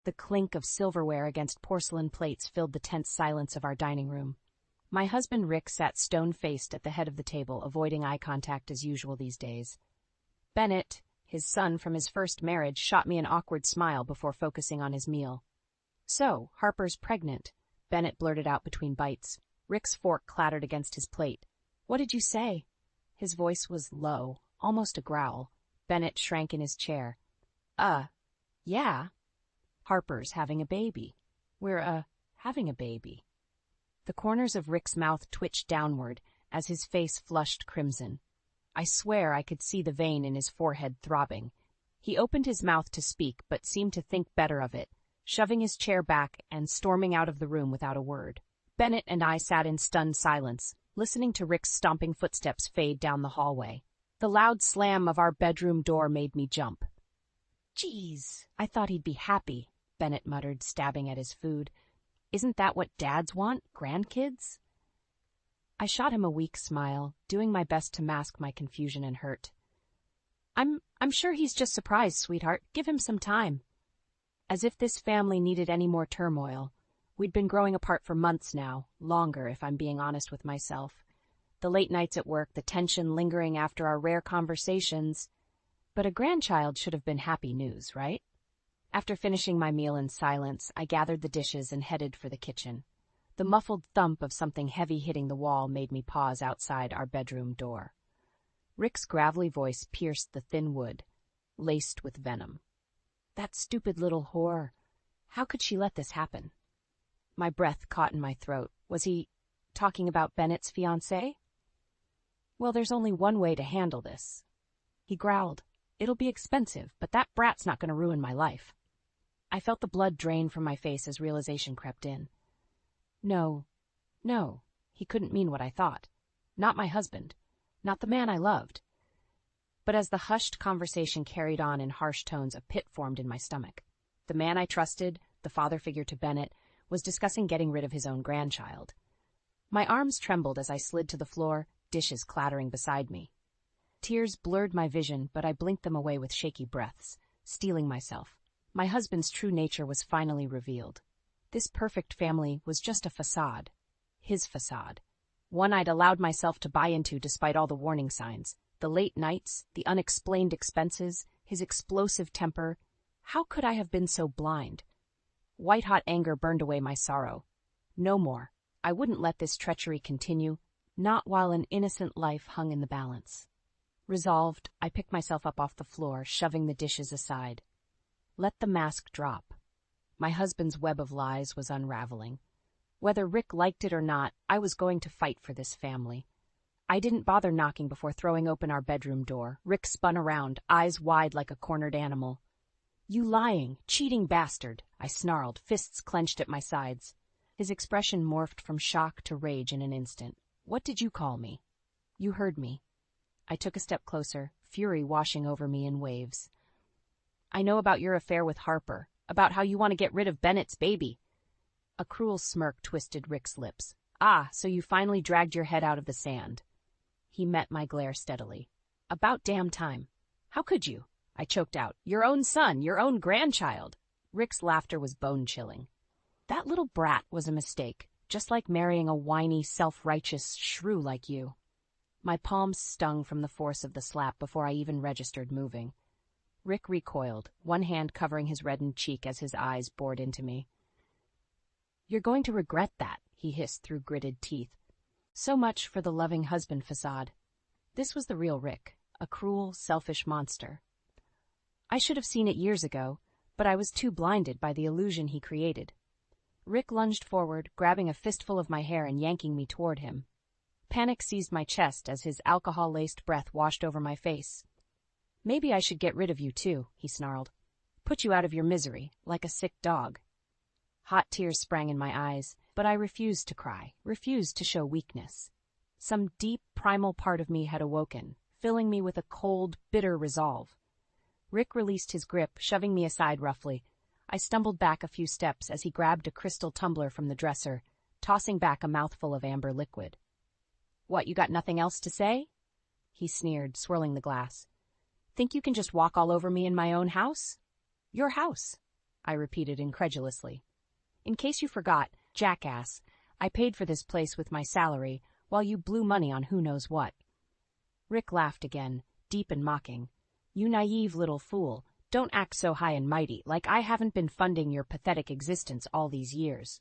The clink of silverware against porcelain plates filled the tense silence of our dining room. My husband Rick sat stone-faced at the head of the table, avoiding eye contact as usual these days. Bennett, his son from his first marriage, shot me an awkward smile before focusing on his meal. "So, Harper's pregnant," Bennett blurted out between bites. Rick's fork clattered against his plate. "What did you say?" His voice was low, almost a growl. Bennett shrank in his chair. Yeah. Harper's having a baby. We're, having a baby." The corners of Rick's mouth twitched downward as his face flushed crimson. I swear I could see the vein in his forehead throbbing. He opened his mouth to speak, but seemed to think better of it, shoving his chair back and storming out of the room without a word. Bennett and I sat in stunned silence, listening to Rick's stomping footsteps fade down the hallway. The loud slam of our bedroom door made me jump. "Geez, I thought he'd be happy," Bennett muttered, stabbing at his food. "Isn't that what dads want, grandkids?" I shot him a weak smile, doing my best to mask my confusion and hurt. I'm sure he's just surprised, sweetheart. Give him some time." As if this family needed any more turmoil. We'd been growing apart for months now, longer if I'm being honest with myself. The late nights at work, the tension lingering after our rare conversations. But a grandchild should have been happy news, right? After finishing my meal in silence, I gathered the dishes and headed for the kitchen. The muffled thump of something heavy hitting the wall made me pause outside our bedroom door. Rick's gravelly voice pierced the thin wood, laced with venom. "That stupid little whore. How could she let this happen?" My breath caught in my throat. Was he talking about Bennett's fiancée? "Well, there's only one way to handle this." He growled. "It'll be expensive, but that brat's not going to ruin my life." I felt the blood drain from my face as realization crept in. No, he couldn't mean what I thought. Not my husband. Not the man I loved. But as the hushed conversation carried on in harsh tones, a pit formed in my stomach. The man I trusted, the father figure to Bennett, was discussing getting rid of his own grandchild. My arms trembled as I slid to the floor, dishes clattering beside me. Tears blurred my vision, but I blinked them away with shaky breaths, steeling myself. My husband's true nature was finally revealed. This perfect family was just a facade. His facade. One I'd allowed myself to buy into despite all the warning signs. The late nights, the unexplained expenses, his explosive temper. How could I have been so blind? White-hot anger burned away my sorrow. No more. I wouldn't let this treachery continue, not while an innocent life hung in the balance. Resolved, I picked myself up off the floor, shoving the dishes aside. Let the mask drop. My husband's web of lies was unraveling. Whether Rick liked it or not, I was going to fight for this family. I didn't bother knocking before throwing open our bedroom door. Rick spun around, eyes wide like a cornered animal. "You lying, cheating bastard," I snarled, fists clenched at my sides. His expression morphed from shock to rage in an instant. "What did you call me?" "You heard me." I took a step closer, fury washing over me in waves. "I know about your affair with Harper, about how you want to get rid of Bennett's baby." A cruel smirk twisted Rick's lips. "Ah, so you finally dragged your head out of the sand." He met my glare steadily. "About damn time. How could you?" I choked out. "Your own son, your own grandchild." Rick's laughter was bone-chilling. "That little brat was a mistake, just like marrying a whiny, self-righteous shrew like you." My palms stung from the force of the slap before I even registered moving. Rick recoiled, one hand covering his reddened cheek as his eyes bored into me. "You're going to regret that," he hissed through gritted teeth. So much for the loving husband facade. This was the real Rick, a cruel, selfish monster. I should have seen it years ago, but I was too blinded by the illusion he created. Rick lunged forward, grabbing a fistful of my hair and yanking me toward him. Panic seized my chest as his alcohol-laced breath washed over my face. "Maybe I should get rid of you too," he snarled. "Put you out of your misery, like a sick dog." Hot tears sprang in my eyes, but I refused to cry, refused to show weakness. Some deep, primal part of me had awoken, filling me with a cold, bitter resolve. Rick released his grip, shoving me aside roughly. I stumbled back a few steps as he grabbed a crystal tumbler from the dresser, tossing back a mouthful of amber liquid. "What, you got nothing else to say?" He sneered, swirling the glass. "Think you can just walk all over me in my own house?" "Your house." I repeated incredulously. In case you forgot, jackass, I paid for this place with my salary, while you blew money on who knows what. Rick laughed again, deep and mocking. You naive little fool, don't act so high and mighty, like I haven't been funding your pathetic existence all these years.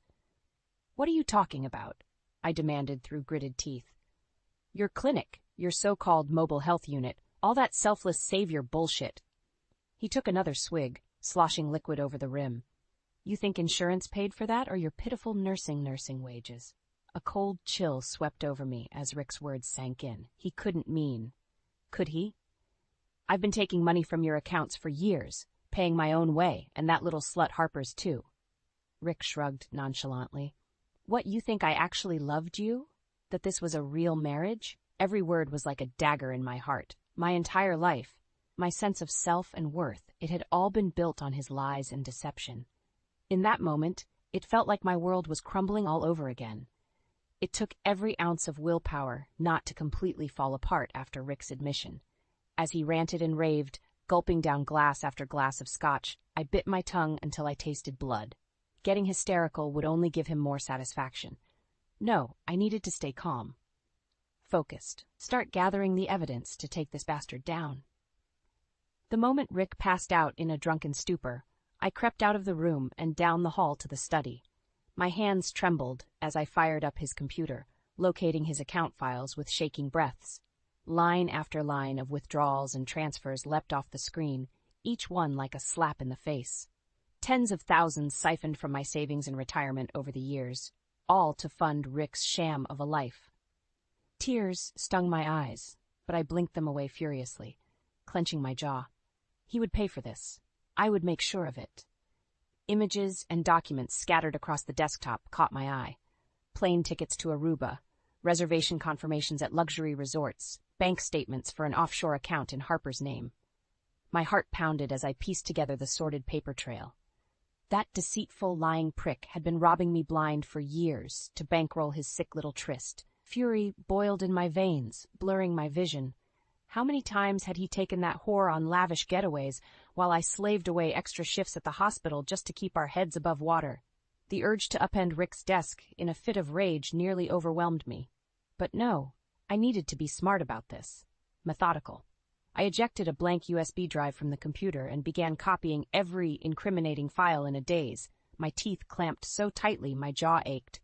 What are you talking about? I demanded through gritted teeth. Your clinic, your so-called mobile health unit, all that selfless savior bullshit. He took another swig, sloshing liquid over the rim. You think insurance paid for that, or your pitiful nursing wages? A cold chill swept over me as Rick's words sank in. He couldn't mean. Could he? I've been taking money from your accounts for years, paying my own way, and that little slut Harper's too. Rick shrugged nonchalantly. What, you think I actually loved you? That this was a real marriage? Every word was like a dagger in my heart. My entire life, my sense of self and worth, it had all been built on his lies and deception. In that moment, it felt like my world was crumbling all over again. It took every ounce of willpower not to completely fall apart after Rick's admission. As he ranted and raved, gulping down glass after glass of scotch, I bit my tongue until I tasted blood. Getting hysterical would only give him more satisfaction. No, I needed to stay calm. Focused. Start gathering the evidence to take this bastard down. The moment Rick passed out in a drunken stupor, I crept out of the room and down the hall to the study. My hands trembled as I fired up his computer, locating his account files with shaking breaths. Line after line of withdrawals and transfers leapt off the screen, each one like a slap in the face. Tens of thousands siphoned from my savings and retirement over the years, all to fund Rick's sham of a life. Tears stung my eyes, but I blinked them away furiously, clenching my jaw. He would pay for this. I would make sure of it. Images and documents scattered across the desktop caught my eye. Plane tickets to Aruba, reservation confirmations at luxury resorts, bank statements for an offshore account in Harper's name. My heart pounded as I pieced together the sordid paper trail. That deceitful, lying prick had been robbing me blind for years to bankroll his sick little tryst. Fury boiled in my veins, blurring my vision. How many times had he taken that whore on lavish getaways while I slaved away extra shifts at the hospital just to keep our heads above water? The urge to upend Rick's desk in a fit of rage nearly overwhelmed me. But no, I needed to be smart about this. Methodical. I ejected a blank USB drive from the computer and began copying every incriminating file in a daze, my teeth clamped so tightly my jaw ached.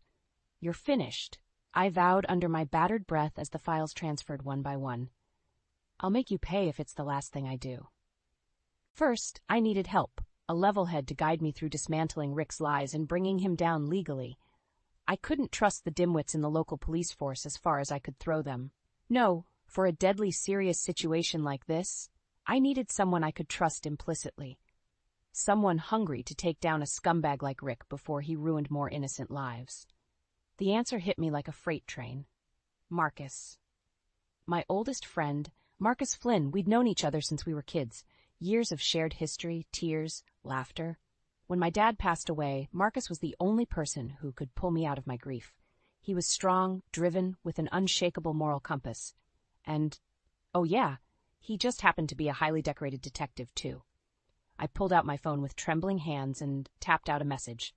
You're finished, I vowed under my battered breath as the files transferred one by one. I'll make you pay if it's the last thing I do. First, I needed help, a level head to guide me through dismantling Rick's lies and bringing him down legally. I couldn't trust the dimwits in the local police force as far as I could throw them. No, for a deadly serious situation like this, I needed someone I could trust implicitly. Someone hungry to take down a scumbag like Rick before he ruined more innocent lives. The answer hit me like a freight train. Marcus. My oldest friend, Marcus Flynn. We'd known each other since we were kids. Years of shared history, tears, laughter. When my dad passed away, Marcus was the only person who could pull me out of my grief. He was strong, driven, with an unshakable moral compass. And, oh yeah, he just happened to be a highly decorated detective, too. I pulled out my phone with trembling hands and tapped out a message.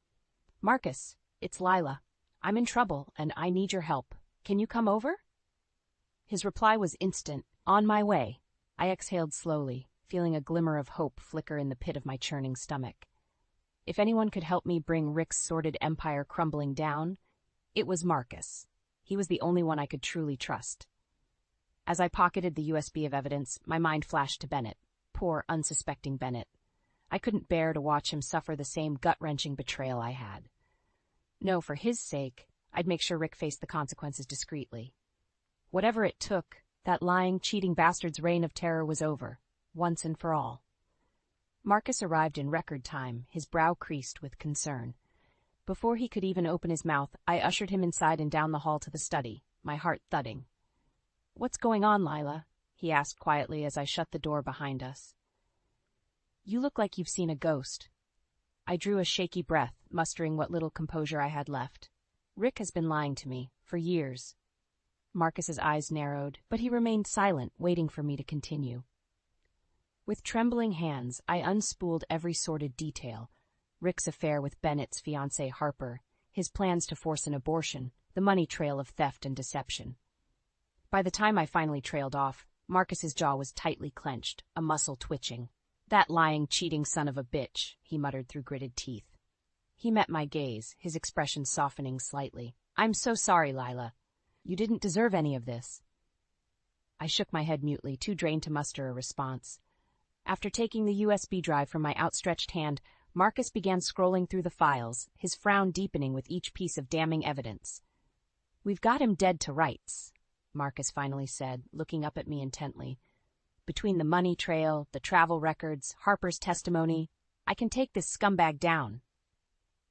Marcus, it's Lila. I'm in trouble, and I need your help. Can you come over? His reply was instant. On my way. I exhaled slowly, feeling a glimmer of hope flicker in the pit of my churning stomach. If anyone could help me bring Rick's sordid empire crumbling down, it was Marcus. He was the only one I could truly trust. As I pocketed the USB of evidence, my mind flashed to Bennett. Poor, unsuspecting Bennett. I couldn't bear to watch him suffer the same gut-wrenching betrayal I had. No, for his sake, I'd make sure Rick faced the consequences discreetly. Whatever it took, that lying, cheating bastard's reign of terror was over, once and for all. Marcus arrived in record time, his brow creased with concern. Before he could even open his mouth, I ushered him inside and down the hall to the study, my heart thudding. What's going on, Lila? He asked quietly as I shut the door behind us. You look like you've seen a ghost. I drew a shaky breath, mustering what little composure I had left. Rick has been lying to me, for years. Marcus's eyes narrowed, but he remained silent, waiting for me to continue. With trembling hands, I unspooled every sordid detail. Rick's affair with Bennett's fiancée Harper, his plans to force an abortion, the money trail of theft and deception. By the time I finally trailed off, Marcus's jaw was tightly clenched, a muscle twitching. "That lying, cheating son of a bitch," he muttered through gritted teeth. He met my gaze, his expression softening slightly. "I'm so sorry, Lila. You didn't deserve any of this." I shook my head mutely, too drained to muster a response. After taking the USB drive from my outstretched hand, Marcus began scrolling through the files, his frown deepening with each piece of damning evidence. "We've got him dead to rights," Marcus finally said, looking up at me intently. "Between the money trail, the travel records, Harper's testimony, I can take this scumbag down."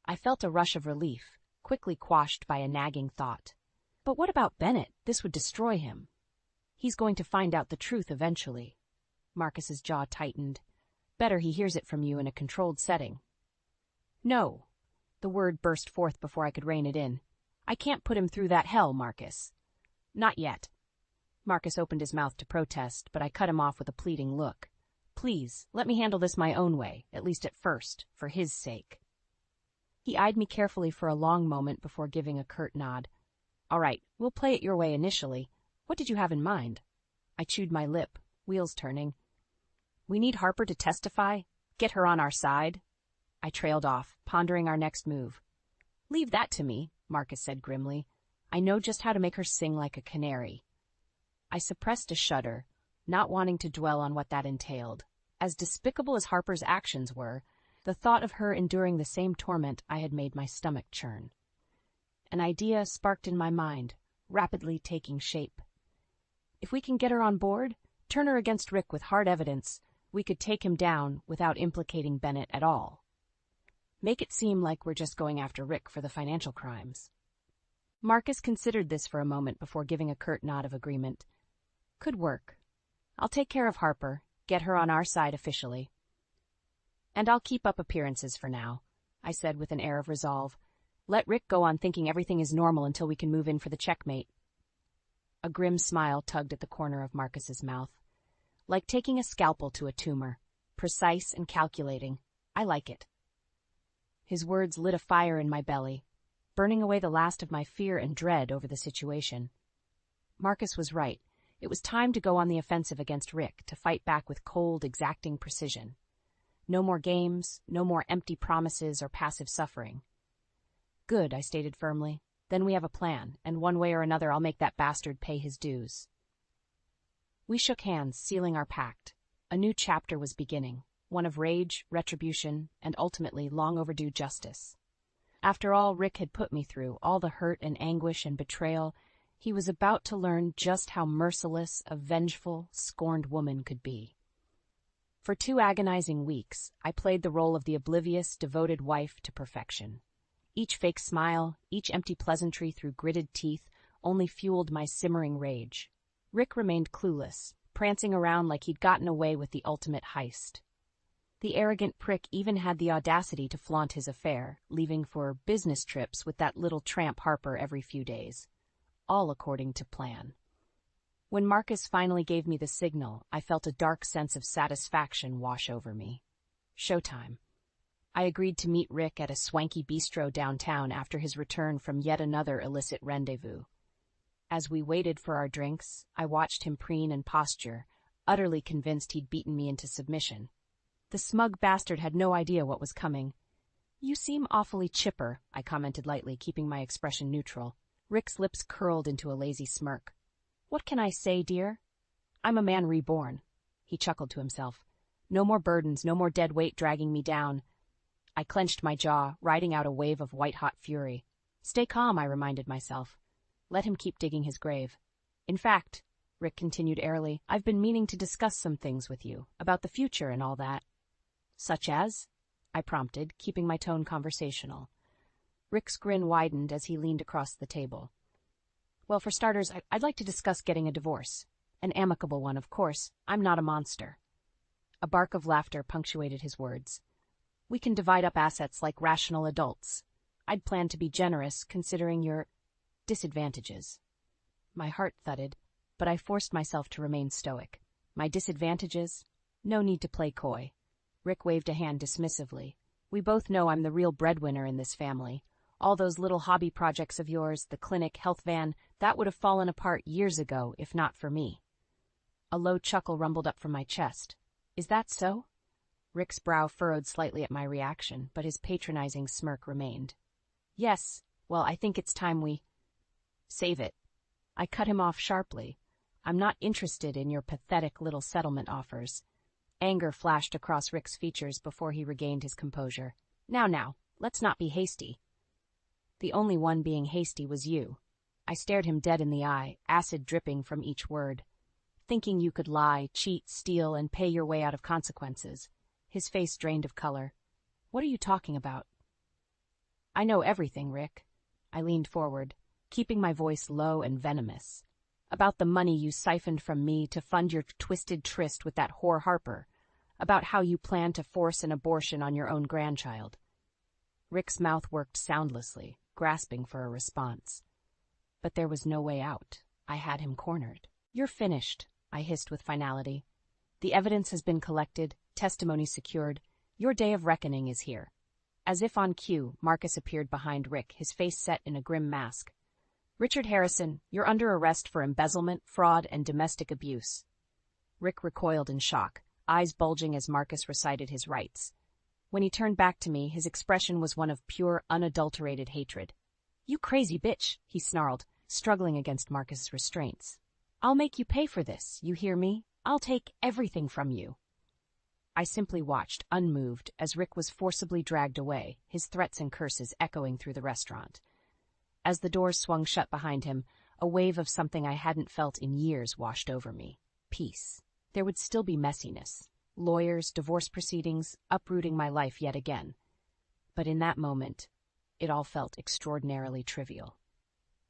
I felt a rush of relief, quickly quashed by a nagging thought. But what about Bennett? This would destroy him. He's going to find out the truth eventually. Marcus's jaw tightened. "Better he hears it from you in a controlled setting." "No." The word burst forth before I could rein it in. "I can't put him through that hell, Marcus." "Not yet." Marcus opened his mouth to protest, but I cut him off with a pleading look. "Please, let me handle this my own way, at least at first, for his sake." He eyed me carefully for a long moment before giving a curt nod. "All right, we'll play it your way initially. What did you have in mind?" I chewed my lip, wheels turning. "We need Harper to testify? Get her on our side?" I trailed off, pondering our next move. "Leave that to me," Marcus said grimly. "I know just how to make her sing like a canary." I suppressed a shudder, not wanting to dwell on what that entailed. As despicable as Harper's actions were, the thought of her enduring the same torment I had made my stomach churn. An idea sparked in my mind, rapidly taking shape. If we can get her on board, turn her against Rick with hard evidence, we could take him down without implicating Bennett at all. Make it seem like we're just going after Rick for the financial crimes. Marcus considered this for a moment before giving a curt nod of agreement. "Could work. I'll take care of Harper, get her on our side officially. And I'll keep up appearances for now," I said with an air of resolve. "Let Rick go on thinking everything is normal until we can move in for the checkmate." A grim smile tugged at the corner of Marcus's mouth. "Like taking a scalpel to a tumor. Precise and calculating. I like it." His words lit a fire in my belly, burning away the last of my fear and dread over the situation. Marcus was right. It was time to go on the offensive against Rick, to fight back with cold, exacting precision. No more games, no more empty promises or passive suffering. "Good," I stated firmly. "Then we have a plan, and one way or another I'll make that bastard pay his dues." We shook hands, sealing our pact. A new chapter was beginning, one of rage, retribution, and ultimately long overdue justice. After all Rick had put me through, all the hurt and anguish and betrayal, he was about to learn just how merciless a vengeful, scorned woman could be. For 2 agonizing weeks, I played the role of the oblivious, devoted wife to perfection. Each fake smile, each empty pleasantry through gritted teeth only fueled my simmering rage. Rick remained clueless, prancing around like he'd gotten away with the ultimate heist. The arrogant prick even had the audacity to flaunt his affair, leaving for business trips with that little tramp Harper every few days. All according to plan. When Marcus finally gave me the signal, I felt a dark sense of satisfaction wash over me. Showtime. I agreed to meet Rick at a swanky bistro downtown after his return from yet another illicit rendezvous. As we waited for our drinks, I watched him preen and posture, utterly convinced he'd beaten me into submission. The smug bastard had no idea what was coming. "You seem awfully chipper," I commented lightly, keeping my expression neutral. Rick's lips curled into a lazy smirk. "What can I say, dear? I'm a man reborn." He chuckled to himself. "No more burdens, no more dead weight dragging me down." I clenched my jaw, riding out a wave of white-hot fury. "Stay calm," I reminded myself. Let him keep digging his grave. "In fact," Rick continued airily, "I've been meaning to discuss some things with you, about the future and all that." "Such as?" I prompted, keeping my tone conversational. Rick's grin widened as he leaned across the table. "Well, for starters, I'd like to discuss getting a divorce. An amicable one, of course. I'm not a monster." A bark of laughter punctuated his words. "We can divide up assets like rational adults. I'd plan to be generous, considering your disadvantages." My heart thudded, but I forced myself to remain stoic. My disadvantages? No need to play coy. Rick waved a hand dismissively. We both know I'm the real breadwinner in this family. All those little hobby projects of yours, the clinic, health van, that would have fallen apart years ago if not for me. A low chuckle rumbled up from my chest. Is that so? Rick's brow furrowed slightly at my reaction, but his patronizing smirk remained. Yes, well, I think it's time we... Save it. I cut him off sharply. I'm not interested in your pathetic little settlement offers. Anger flashed across Rick's features before he regained his composure. Now, let's not be hasty. The only one being hasty was you. I stared him dead in the eye, acid dripping from each word. Thinking you could lie, cheat, steal, and pay your way out of consequences. His face drained of color. What are you talking about? I know everything, Rick. I leaned forward, keeping my voice low and venomous. About the money you siphoned from me to fund your twisted tryst with that whore Harper. About how you plan to force an abortion on your own grandchild. Rick's mouth worked soundlessly, grasping for a response. But there was no way out. I had him cornered. You're finished, I hissed with finality. The evidence has been collected, testimony secured. Your day of reckoning is here. As if on cue, Marcus appeared behind Rick, his face set in a grim mask. Richard Harrison, you're under arrest for embezzlement, fraud, and domestic abuse. Rick recoiled in shock, eyes bulging as Marcus recited his rights. When he turned back to me, his expression was one of pure, unadulterated hatred. You crazy bitch, he snarled, struggling against Marcus's restraints. I'll make you pay for this, you hear me? I'll take everything from you. I simply watched, unmoved, as Rick was forcibly dragged away, his threats and curses echoing through the restaurant. As the doors swung shut behind him, a wave of something I hadn't felt in years washed over me. Peace. There would still be messiness. Lawyers, divorce proceedings, uprooting my life yet again. But in that moment, it all felt extraordinarily trivial.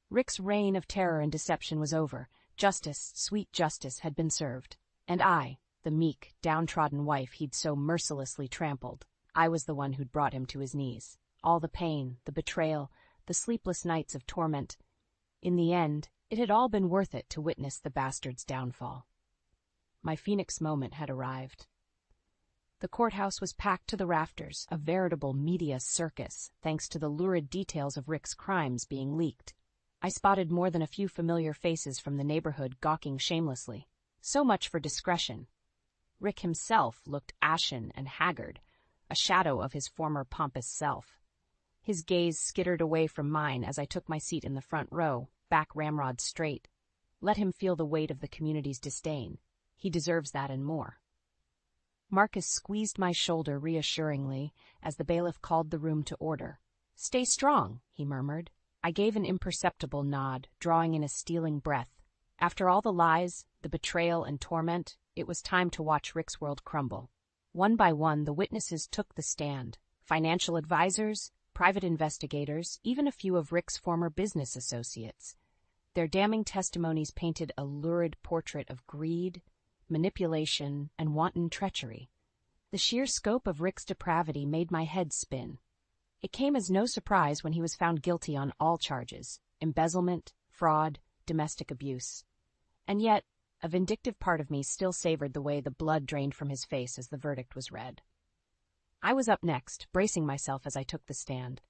Rick's reign of terror and deception was over. Justice, sweet justice, had been served. And I, the meek, downtrodden wife he'd so mercilessly trampled, I was the one who'd brought him to his knees. All the pain, the betrayal, the sleepless nights of torment. In the end, it had all been worth it to witness the bastard's downfall. My phoenix moment had arrived. The courthouse was packed to the rafters, a veritable media circus, thanks to the lurid details of Rick's crimes being leaked. I spotted more than a few familiar faces from the neighborhood gawking shamelessly. So much for discretion. Rick himself looked ashen and haggard, a shadow of his former pompous self. His gaze skittered away from mine as I took my seat in the front row, back ramrod straight. Let him feel the weight of the community's disdain. He deserves that and more. Marcus squeezed my shoulder reassuringly as the bailiff called the room to order. Stay strong, he murmured. I gave an imperceptible nod, drawing in a stealing breath. After all the lies, the betrayal and torment, it was time to watch Rick's world crumble. One by one, the witnesses took the stand. Financial advisors, private investigators, even a few of Rick's former business associates. Their damning testimonies painted a lurid portrait of greed, manipulation, and wanton treachery. The sheer scope of Rick's depravity made my head spin. It came as no surprise when he was found guilty on all charges: embezzlement, fraud, domestic abuse. And yet, a vindictive part of me still savored the way the blood drained from his face as the verdict was read. I was up next, bracing myself as I took the stand.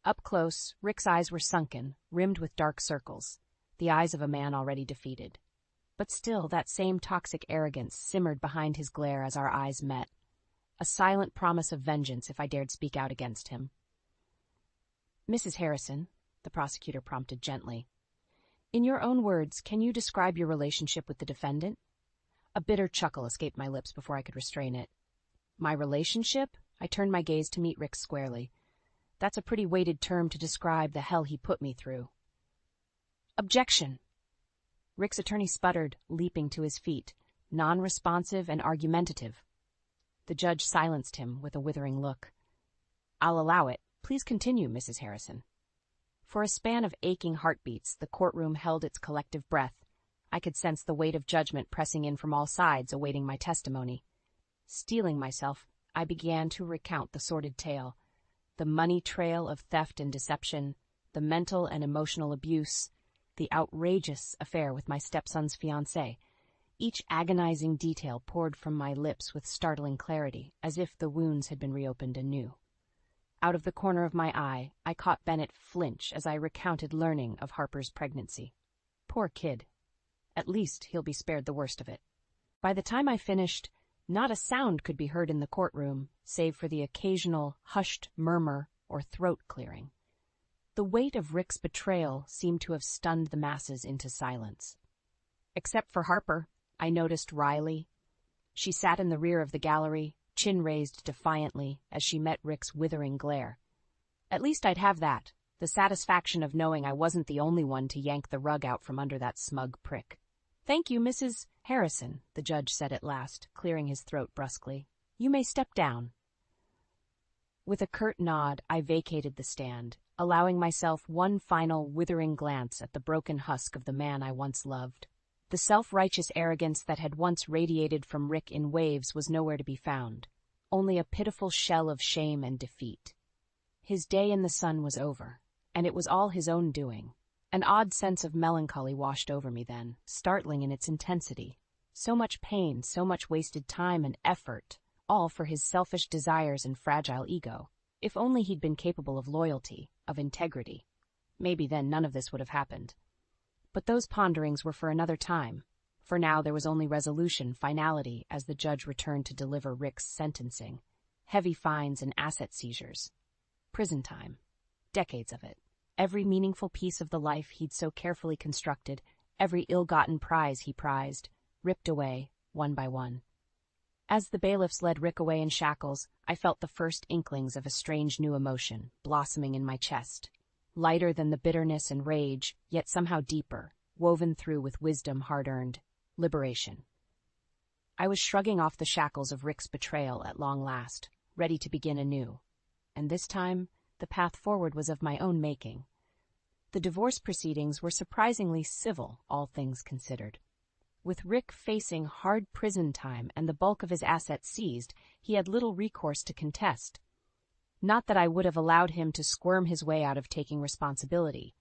Up close, Rick's eyes were sunken, rimmed with dark circles, the eyes of a man already defeated. But still, that same toxic arrogance simmered behind his glare as our eyes met, a silent promise of vengeance if I dared speak out against him. Mrs. Harrison, the prosecutor prompted gently, in your own words, can you describe your relationship with the defendant? A bitter chuckle escaped my lips before I could restrain it. My relationship? I turned my gaze to meet Rick squarely. That's a pretty weighted term to describe the hell he put me through. Objection! Rick's attorney sputtered, leaping to his feet, non-responsive and argumentative. The judge silenced him with a withering look. I'll allow it. Please continue, Mrs. Harrison. For a span of aching heartbeats, the courtroom held its collective breath. I could sense the weight of judgment pressing in from all sides, awaiting my testimony. Steeling myself, I began to recount the sordid tale, the money trail of theft and deception, the mental and emotional abuse, the outrageous affair with my stepson's fiancée. Each agonizing detail poured from my lips with startling clarity, as if the wounds had been reopened anew. Out of the corner of my eye, I caught Bennett flinch as I recounted learning of Harper's pregnancy. Poor kid. At least he'll be spared the worst of it. By the time I finished, not a sound could be heard in the courtroom, save for the occasional hushed murmur or throat clearing. The weight of Rick's betrayal seemed to have stunned the masses into silence. Except for Harper, I noticed Riley. She sat in the rear of the gallery, chin raised defiantly as she met Rick's withering glare. At least I'd have that, the satisfaction of knowing I wasn't the only one to yank the rug out from under that smug prick. "Thank you, Mrs. Harrison," the judge said at last, clearing his throat brusquely. "You may step down." With a curt nod, I vacated the stand, allowing myself one final withering glance at the broken husk of the man I once loved. The self-righteous arrogance that had once radiated from Rick in waves was nowhere to be found, only a pitiful shell of shame and defeat. His day in the sun was over, and it was all his own doing. An odd sense of melancholy washed over me then, startling in its intensity. So much pain, so much wasted time and effort, all for his selfish desires and fragile ego. If only he'd been capable of loyalty, of integrity. Maybe then none of this would have happened. But those ponderings were for another time. For now there was only resolution, finality, as the judge returned to deliver Rick's sentencing. Heavy fines and asset seizures. Prison time. Decades of it. Every meaningful piece of the life he'd so carefully constructed, every ill-gotten prize he prized, ripped away, one by one. As the bailiffs led Rick away in shackles, I felt the first inklings of a strange new emotion blossoming in my chest. Lighter than the bitterness and rage, yet somehow deeper, woven through with wisdom hard-earned. Liberation. I was shrugging off the shackles of Rick's betrayal at long last, ready to begin anew. And this time, the path forward was of my own making. The divorce proceedings were surprisingly civil, all things considered. With Rick facing hard prison time and the bulk of his assets seized, he had little recourse to contest. Not that I would have allowed him to squirm his way out of taking responsibility.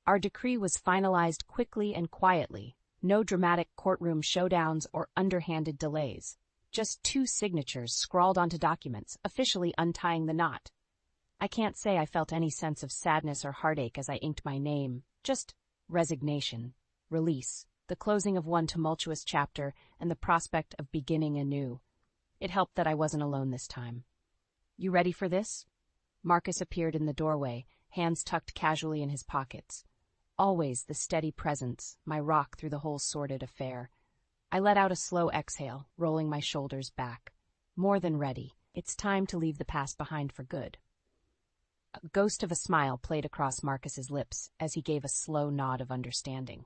Our decree was finalized quickly and quietly, no dramatic courtroom showdowns or underhanded delays. Just 2 signatures scrawled onto documents, officially untying the knot. I can't say I felt any sense of sadness or heartache as I inked my name, just resignation, release, the closing of one tumultuous chapter, and the prospect of beginning anew. It helped that I wasn't alone this time. "You ready for this?" Marcus appeared in the doorway, hands tucked casually in his pockets. Always the steady presence, my rock through the whole sordid affair. I let out a slow exhale, rolling my shoulders back. More than ready. It's time to leave the past behind for good. A ghost of a smile played across Marcus's lips as he gave a slow nod of understanding.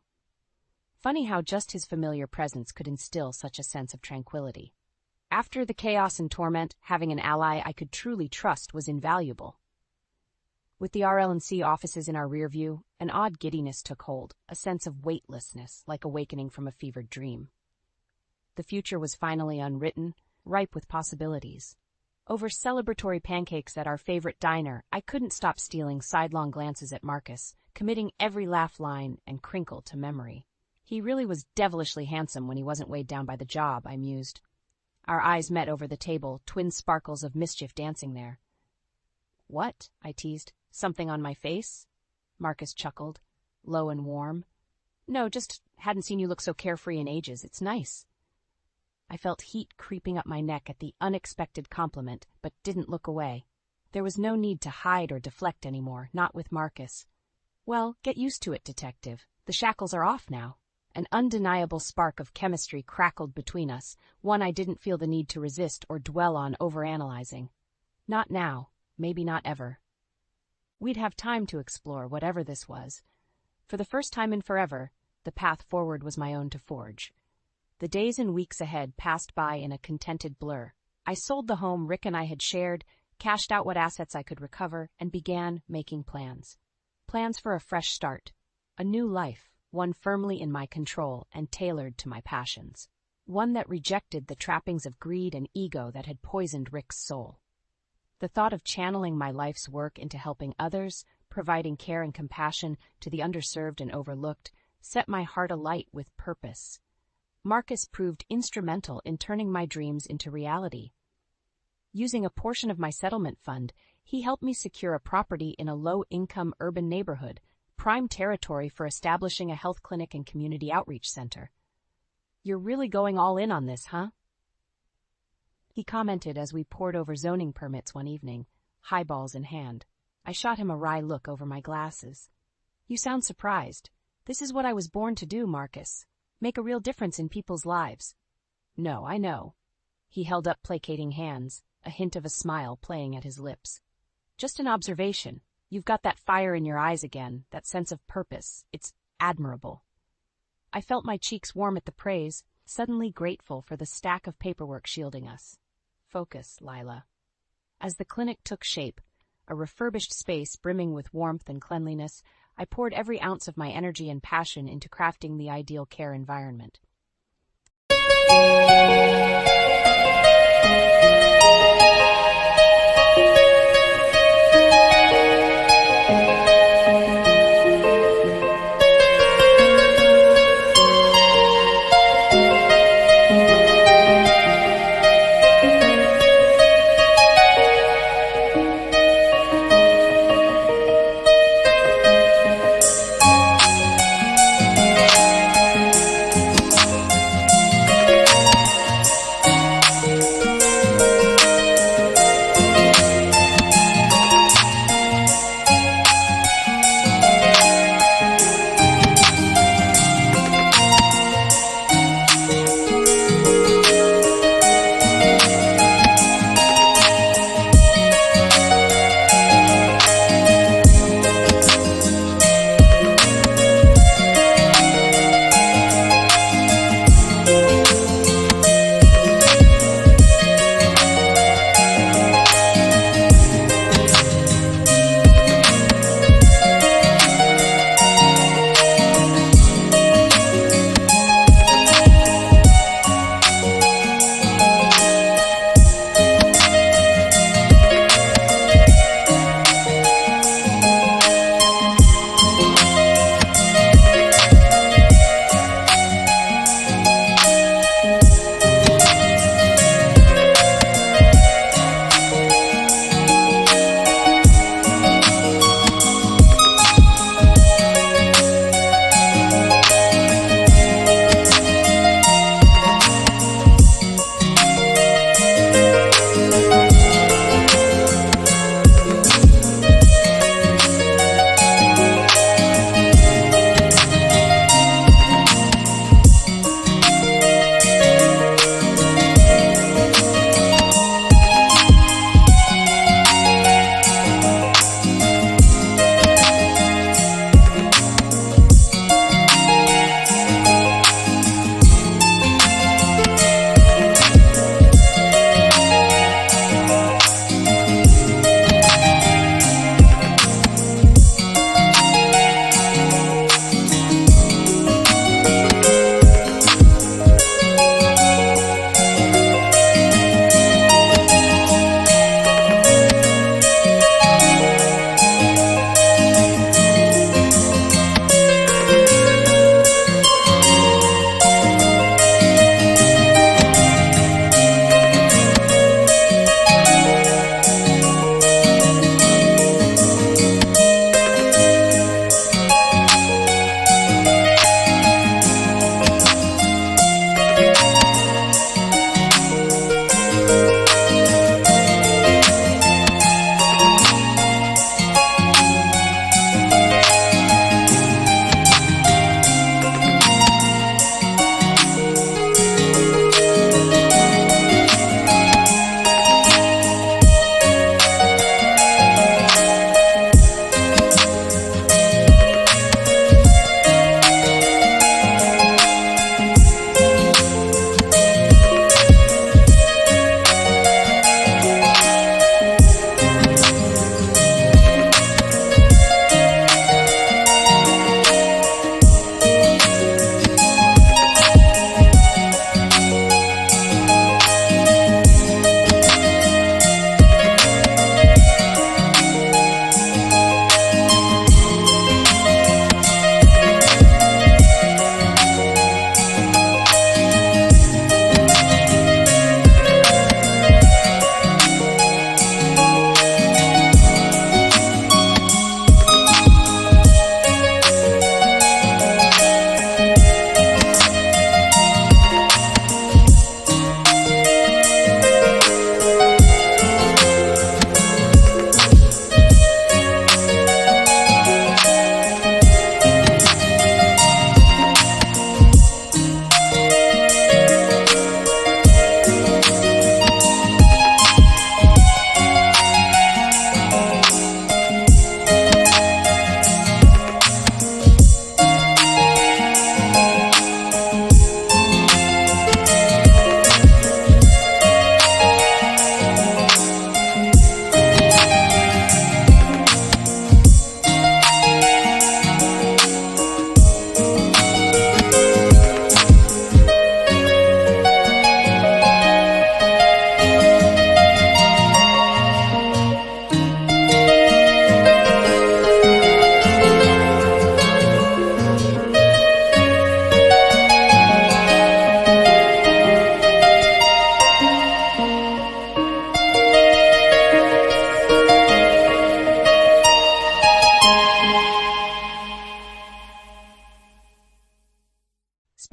Funny how just his familiar presence could instill such a sense of tranquility. After the chaos and torment, having an ally I could truly trust was invaluable. With the RL&C offices in our rear view, an odd giddiness took hold, a sense of weightlessness, like awakening from a fevered dream. The future was finally unwritten, ripe with possibilities. Over celebratory pancakes at our favorite diner, I couldn't stop stealing sidelong glances at Marcus, committing every laugh line and crinkle to memory. He really was devilishly handsome when he wasn't weighed down by the job, I mused. Our eyes met over the table, twin sparkles of mischief dancing there. "What?" I teased. "Something on my face?" Marcus chuckled, low and warm. "No, just hadn't seen you look so carefree in ages. It's nice." I felt heat creeping up my neck at the unexpected compliment, but didn't look away. There was no need to hide or deflect anymore, not with Marcus. "Well, get used to it, detective. The shackles are off now." An undeniable spark of chemistry crackled between us, one I didn't feel the need to resist or dwell on overanalyzing. Not now, maybe not ever. We'd have time to explore whatever this was. For the first time in forever, the path forward was my own to forge. The days and weeks ahead passed by in a contented blur. I sold the home Rick and I had shared, cashed out what assets I could recover, and began making plans. Plans for a fresh start, a new life. One firmly in my control and tailored to my passions. One that rejected the trappings of greed and ego that had poisoned Rick's soul. The thought of channeling my life's work into helping others, providing care and compassion to the underserved and overlooked, set my heart alight with purpose. Marcus proved instrumental in turning my dreams into reality. Using a portion of my settlement fund, He helped me secure a property in a low-income urban neighborhood, prime territory for establishing a health clinic and community outreach center. "You're really going all in on this, huh?" he commented as we pored over zoning permits one evening, highballs in hand. I shot him a wry look over my glasses. "You sound surprised. This is what I was born to do, Marcus. Make a real difference in people's lives." "No, I know." He held up placating hands, a hint of a smile playing at his lips. "Just an observation. You've got that fire in your eyes again, that sense of purpose. It's admirable." I felt my cheeks warm at the praise, suddenly grateful for the stack of paperwork shielding us. Focus, Lila. As the clinic took shape, a refurbished space brimming with warmth and cleanliness, I poured every ounce of my energy and passion into crafting the ideal care environment.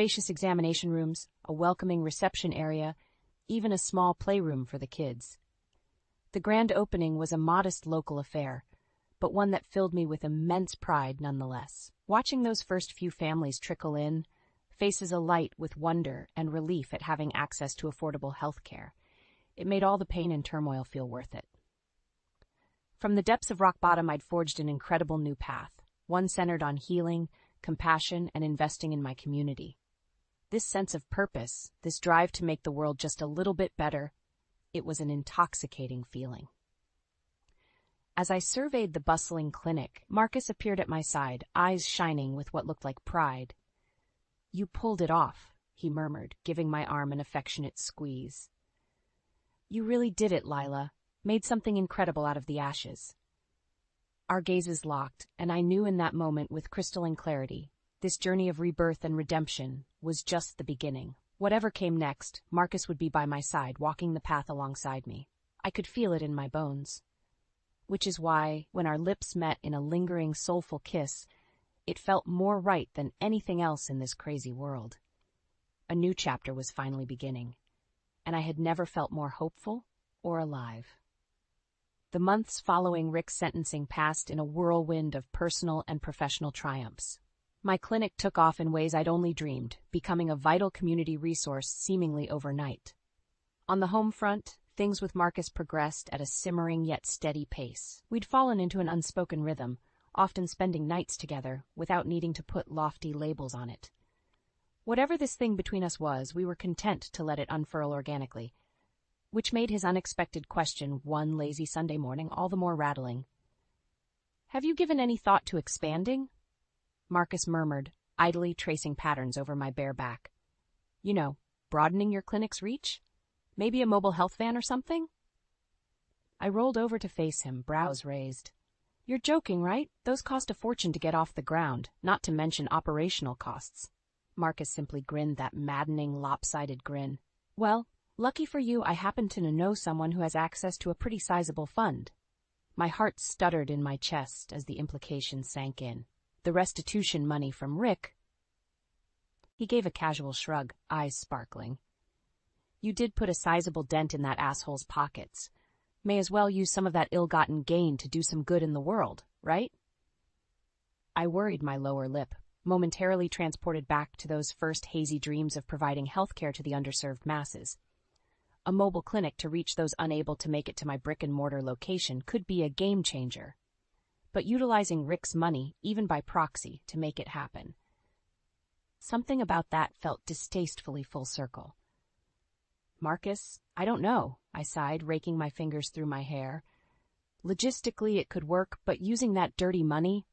spacious examination rooms, a welcoming reception area, even a small playroom for the kids. The grand opening was a modest local affair, but one that filled me with immense pride nonetheless. Watching those first few families trickle in, faces alight with wonder and relief at having access to affordable health care, it made all the pain and turmoil feel worth it. From the depths of rock bottom, I'd forged an incredible new path, one centered on healing, compassion, and investing in my community. This sense of purpose, this drive to make the world just a little bit better, it was an intoxicating feeling. As I surveyed the bustling clinic, Marcus appeared at my side, eyes shining with what looked like pride. "You pulled it off," he murmured, giving my arm an affectionate squeeze. "You really did it, Lila. Made something incredible out of the ashes." Our gazes locked, and I knew in that moment with crystalline clarity, this journey of rebirth and redemption was just the beginning. Whatever came next, Marcus would be by my side, walking the path alongside me. I could feel it in my bones. Which is why, when our lips met in a lingering, soulful kiss, it felt more right than anything else in this crazy world. A new chapter was finally beginning, and I had never felt more hopeful or alive. The months following Rick's sentencing passed in a whirlwind of personal and professional triumphs. My clinic took off in ways I'd only dreamed, becoming a vital community resource seemingly overnight. On the home front, things with Marcus progressed at a simmering yet steady pace. We'd fallen into an unspoken rhythm, often spending nights together without needing to put lofty labels on it. Whatever this thing between us was, we were content to let it unfurl organically, which made his unexpected question one lazy Sunday morning all the more rattling. "Have you given any thought to expanding?" Marcus murmured, idly tracing patterns over my bare back. "You know, broadening your clinic's reach? Maybe a mobile health van or something?" I rolled over to face him, brows raised. "You're joking, right? Those cost a fortune to get off the ground, not to mention operational costs." Marcus simply grinned that maddening, lopsided grin. "Well, lucky for you, I happen to know someone who has access to a pretty sizable fund." My heart stuttered in my chest as the implication sank in. The restitution money from Rick. He gave a casual shrug, eyes sparkling. "You did put a sizable dent in that asshole's pockets. May as well use some of that ill-gotten gain to do some good in the world, right?" I worried my lower lip, momentarily transported back to those first hazy dreams of providing healthcare to the underserved masses. A mobile clinic to reach those unable to make it to my brick-and-mortar location could be a game-changer. But utilizing Rick's money, even by proxy, to make it happen. Something about that felt distastefully full circle. "Marcus, I don't know," I sighed, raking my fingers through my hair. "Logistically, it could work, but using that dirty money—"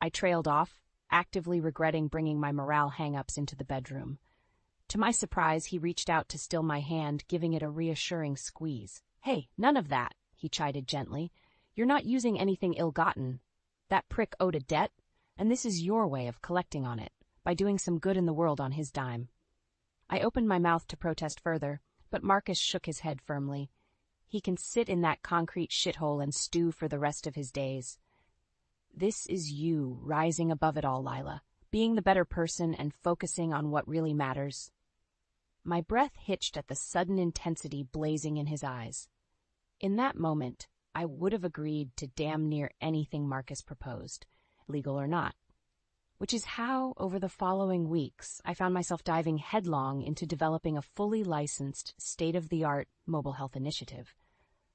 I trailed off, actively regretting bringing my morale hang-ups into the bedroom. To my surprise, he reached out to still my hand, giving it a reassuring squeeze. "Hey, none of that," he chided gently. "You're not using anything ill-gotten. That prick owed a debt, and this is your way of collecting on it, by doing some good in the world on his dime." I opened my mouth to protest further, but Marcus shook his head firmly. He can sit in that concrete shithole and stew for the rest of his days. This is you rising above it all, Lila, being the better person and focusing on what really matters. My breath hitched at the sudden intensity blazing in his eyes. In that moment, I would have agreed to damn near anything Marcus proposed, legal or not. Which is how, over the following weeks, I found myself diving headlong into developing a fully licensed, state-of-the-art mobile health initiative,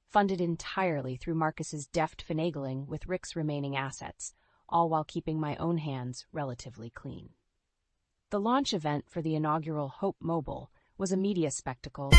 funded entirely through Marcus's deft finagling with Rick's remaining assets, all while keeping my own hands relatively clean. The launch event for the inaugural Hope Mobile was a media spectacle.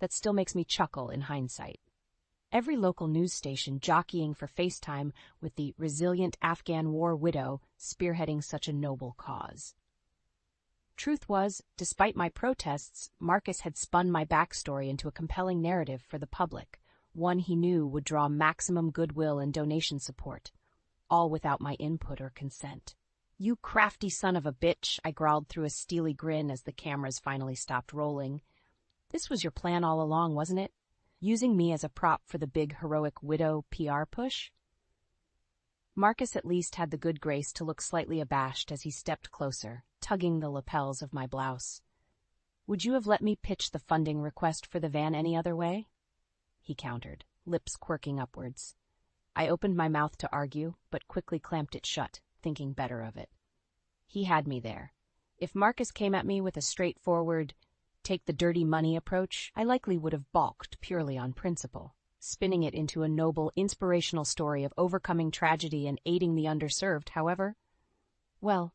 that still makes me chuckle in hindsight. Every local news station jockeying for FaceTime with the resilient Afghan war widow spearheading such a noble cause. Truth was, despite my protests, Marcus had spun my backstory into a compelling narrative for the public, one he knew would draw maximum goodwill and donation support, all without my input or consent. "You crafty son of a bitch," I growled through a steely grin as the cameras finally stopped rolling. "This was your plan all along, wasn't it? Using me as a prop for the big heroic widow PR push?" Marcus at least had the good grace to look slightly abashed as he stepped closer, tugging the lapels of my blouse. "Would you have let me pitch the funding request for the van any other way?" he countered, lips quirking upwards. I opened my mouth to argue, but quickly clamped it shut, thinking better of it. He had me there. If Marcus came at me with a straightforward, take the dirty money approach, I likely would have balked purely on principle, spinning it into a noble, inspirational story of overcoming tragedy and aiding the underserved, however. Well,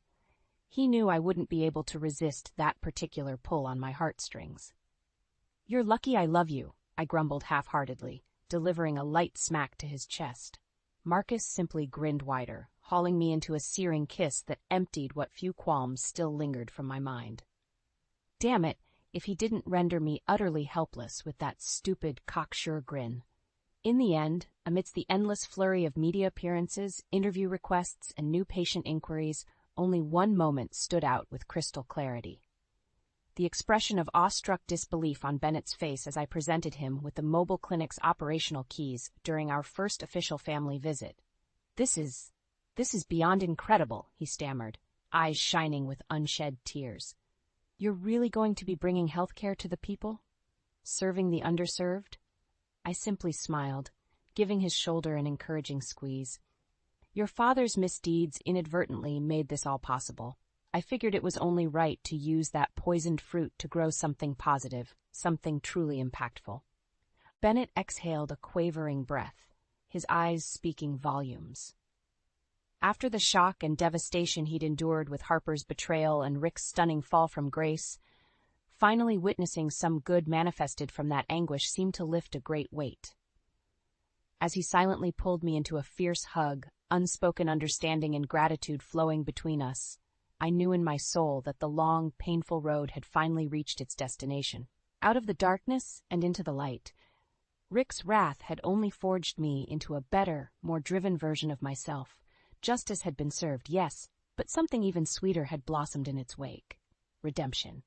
he knew I wouldn't be able to resist that particular pull on my heartstrings. "You're lucky I love you," I grumbled half-heartedly, delivering a light smack to his chest. Marcus simply grinned wider, hauling me into a searing kiss that emptied what few qualms still lingered from my mind. Damn it, if he didn't render me utterly helpless with that stupid, cocksure grin. In the end, amidst the endless flurry of media appearances, interview requests, and new patient inquiries, only one moment stood out with crystal clarity. The expression of awestruck disbelief on Bennett's face as I presented him with the mobile clinic's operational keys during our first official family visit. This is beyond incredible," he stammered, eyes shining with unshed tears. "You're really going to be bringing healthcare to the people? Serving the underserved?" I simply smiled, giving his shoulder an encouraging squeeze. "Your father's misdeeds inadvertently made this all possible. I figured it was only right to use that poisoned fruit to grow something positive, something truly impactful." Bennett exhaled a quavering breath, his eyes speaking volumes. After the shock and devastation he'd endured with Harper's betrayal and Rick's stunning fall from grace, finally witnessing some good manifested from that anguish seemed to lift a great weight. As he silently pulled me into a fierce hug, unspoken understanding and gratitude flowing between us, I knew in my soul that the long, painful road had finally reached its destination. Out of the darkness and into the light, Rick's wrath had only forged me into a better, more driven version of myself. Justice had been served, yes, but something even sweeter had blossomed in its wake: redemption.